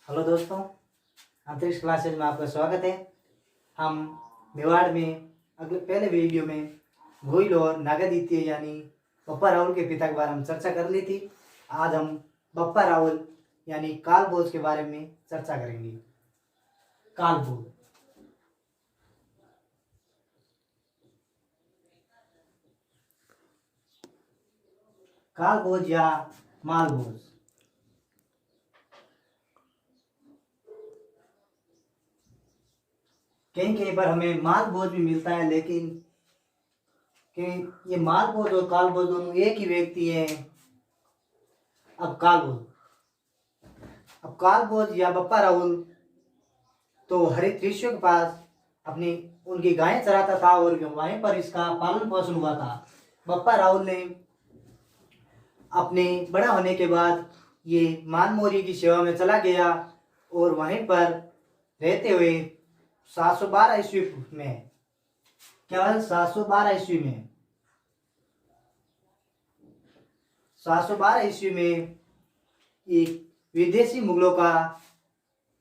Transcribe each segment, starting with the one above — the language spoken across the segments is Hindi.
हेलो दोस्तों, अंतरिक्ष क्लासेज में आपका स्वागत है। हम मेवाड़ में अगले पहले वीडियो में भोइल और नागादित्य यानी बप्पा रावल के पिता के बारे में चर्चा कर ली थी। आज हम बप्पा रावल यानी कालभोज के बारे में चर्चा करेंगे। कालभोज कालभोज या मालभोज। कहीं कहीं पर हमें मालभोज भी मिलता है, लेकिन कि ये मालभोज और कालभोज दोनों एक ही व्यक्ति हैं। अब कालभोज या बप्पा रावल तो हरितऋषियों के पास अपनी उनकी गायें चराता था और वहीं पर इसका पालन पोषण हुआ था। बप्पा रावल ने अपने बड़ा होने के बाद ये मानमोरी की सेवा में चला गया और वहीं पर रहते हुए 712 ईस्वी में, केवल 712 ईस्वी में 712 ईस्वी में एक विदेशी मुगलों का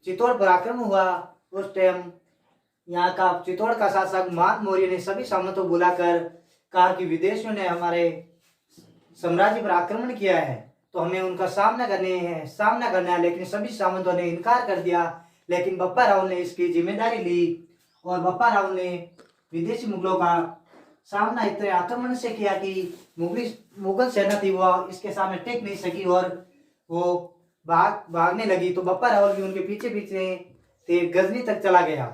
चित्तौड़ पर आक्रमण हुआ। उस टाइम यहाँ का चित्तौड़ का शासक मान मौर्य ने सभी सामंतों को बुलाकर कहा कि विदेशियों ने हमारे साम्राज्य पर आक्रमण किया है, तो हमें उनका सामना करना है। लेकिन सभी सामंतों ने इनकार कर दिया। लेकिन बप्पा रावल ने इसकी जिम्मेदारी ली और बप्पा रावल ने विदेशी मुगलों का सामना इतने आक्रमण से किया कि मुगल सेना थी वो इसके सामने टिक नहीं सकी और वो भागने लगी। तो बप्पा रावल भी उनके पीछे पीछे थे, गजनी तक चला गया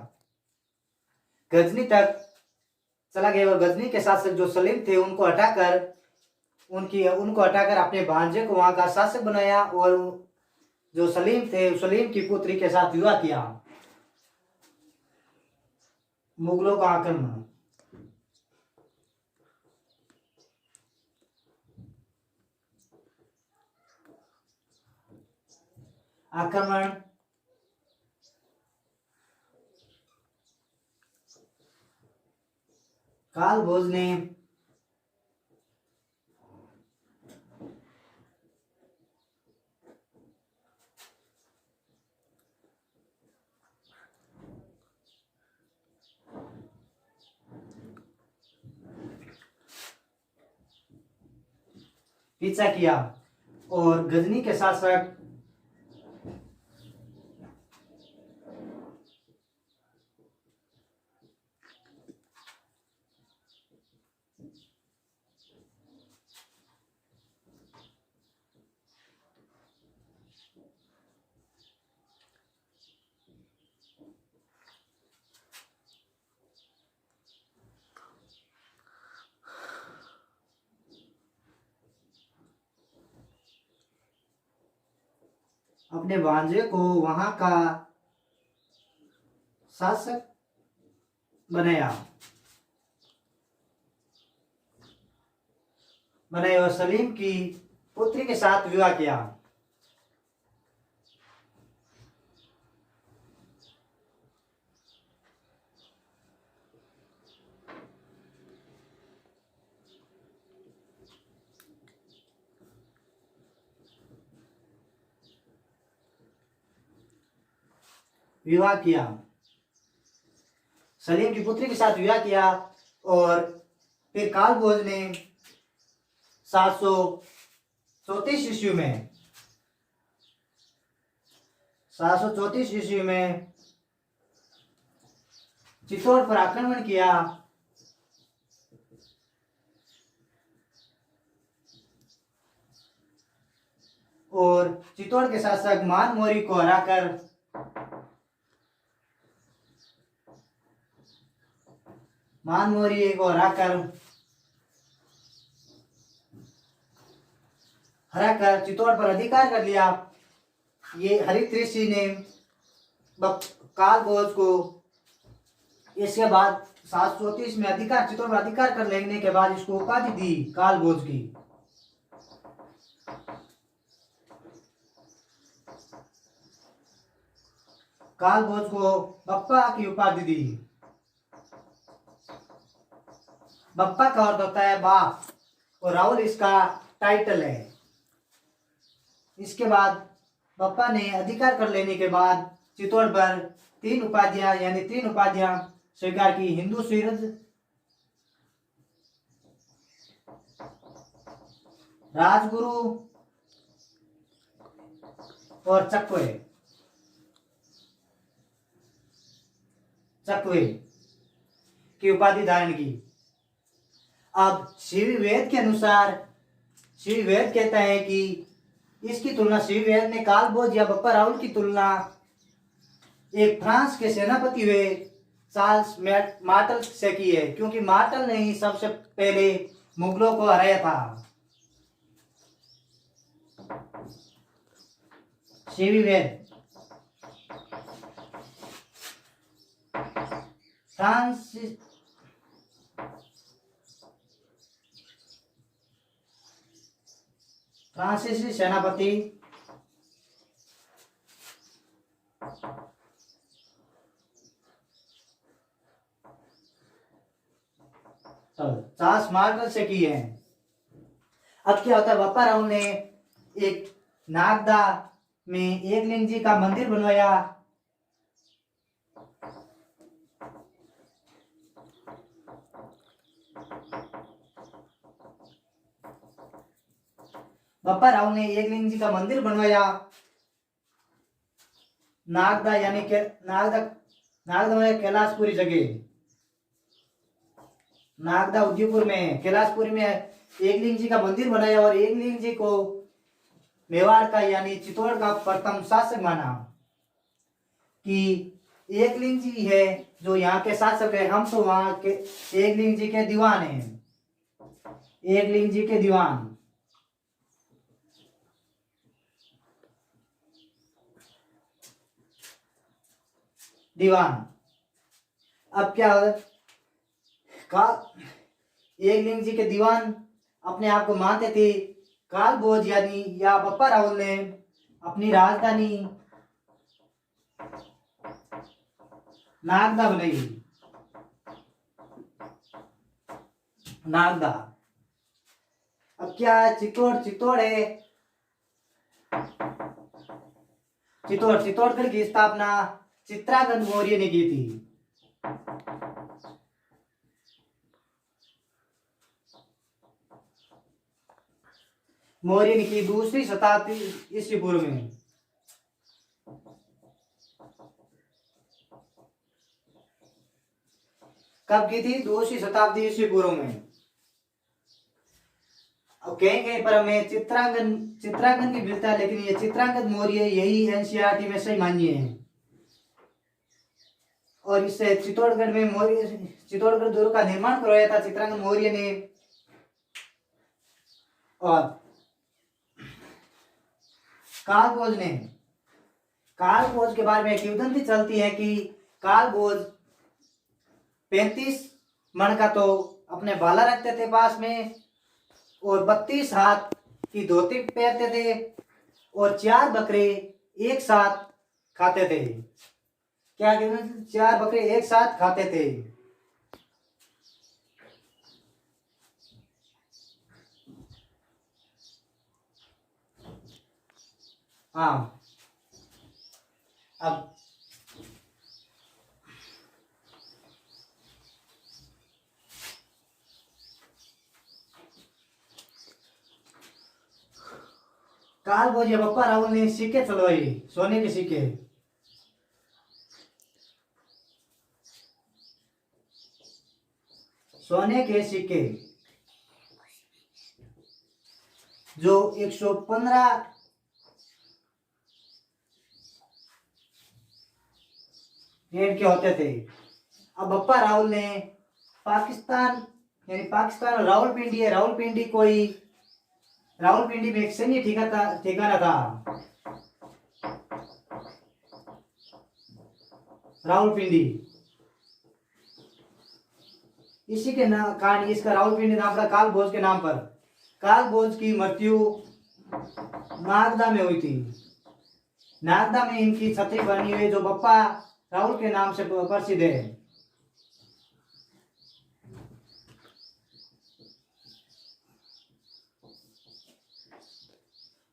और गजनी के शासक जो सलीम थे उनको हटाकर अपने भांजे को वहां का शासक बनाया और जो सलीम थे सलीम की पुत्री के साथ विवाह किया। मुगलों का आक्रमण कालभोज ने पीछा किया और गजनी के शासक अपने भांजे को वहां का शासक बनाया और सलीम की पुत्री के साथ विवाह किया। सलीम की पुत्री के साथ विवाह किया और फिर कालभोज ने 734 ईस्वी में चित्तौड़ पर आक्रमण किया और चित्तौड़ के शासक मान मौर्य को हराकर चित्तौड़ पर अधिकार कर लिया। ये हरितऋषि ने कालभोज को इसके बाद 734 में चित्तौड़ पर अधिकार कर लेने के बाद इसको उपाधि दी कालभोज की। कालभोज को बप्पा की उपाधि दी। बप्पा का अर्थ होता है बाप और रावल इसका टाइटल है। इसके बाद बप्पा ने अधिकार कर लेने के बाद चित्तौड़ पर तीन उपाधियां स्वीकार की। हिंदू सूरज, राजगुरु और चकवे चकवे की उपाधि धारण की। अब शिव वेद के अनुसार, शिव वेद कहता है कि इसकी तुलना, शिव वेद ने कालभोज या बप्पा राहुल की तुलना एक फ्रांस के सेनापति हुए चार्ल्स मार्टल से की है, क्योंकि मार्टल ने ही सबसे पहले मुगलों को हराया था। शिवी वेद फ्रांसीसी सेनापति चार्ल्स मार्टल से की है। अब क्या होता है, बप्पा राहुल ने एक नागदा में एकलिंग जी का मंदिर बनवाया। बप्पा राहुल ने एकलिंग जी का मंदिर बनवाया नागदा, यानी के नागदा कैलाशपुरी जगह, नागदा उदयपुर में, कैलाशपुरी में एकलिंग जी का मंदिर बनाया और एकलिंग जी को मेवाड़ का यानी चित्तौड़ का प्रथम शासक माना कि एकलिंग जी है जो यहाँ के शासक है, हम तो वहां के एकलिंग जी के दीवान हैं, एकलिंग जी के दीवान। अब क्या का एकलिंग जी के दीवान अपने आप को मानते थे। कालभोज यानी या बप्पा राहुल ने अपनी राजधानी नागदा बनाई। नागदा, अब क्या चित्तौड़ है। चित्तौड़गढ़ की स्थापना चित्रांगद मौर्य ने की थी। मौर्य ने की 2री शताब्दी ईस्वी पूर्व में। कब की थी? 2री शताब्दी ईस्वी पूर्व में। अब कहेंगे पर हमें चित्रांगन की मिलता है, लेकिन ये चित्रांगद मौर्य यही एनसीईआरटी में सही मान्य है। और इससे चित्तौड़गढ़ दुर्ग का निर्माण करवाया था चित्रांगद मौर्य ने। और कालभोज के बारे में एक किंवदंती चलती है कि कालभोज 35 मन का तो अपने भाला रखते थे पास में और 32 हाथ की धोती पहनते थे और 4 बकरे एक साथ खाते थे। क्या कहते हैं? 4 बकरे एक साथ खाते थे। हाँ, अब कालभोज या बप्पा राहुल ने सिक्के चलवाए, सोने के सिक्के। सोने के सिक्के जो 115 रेट के होते थे। अब बप्पा राहुल ने पाकिस्तान और रावलपिंडी है, रावलपिंडी में एक सैन्य ठिकाना था। रावलपिंडी, इसी के कारण इसका रावलपिंडी नाम पड़ा कालभोज के नाम पर। कालभोज की मृत्यु नागदा में हुई थी। नागदा में इनकी छतरी बनी हुई जो बप्पा राहुल के नाम से प्रसिद्ध है।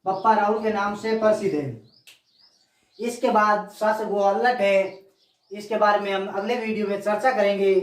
बप्पा राहुल के नाम से प्रसिद्ध है। इसके बाद शासक वो अलर्ट है, इसके बारे में हम अगले वीडियो में चर्चा करेंगे।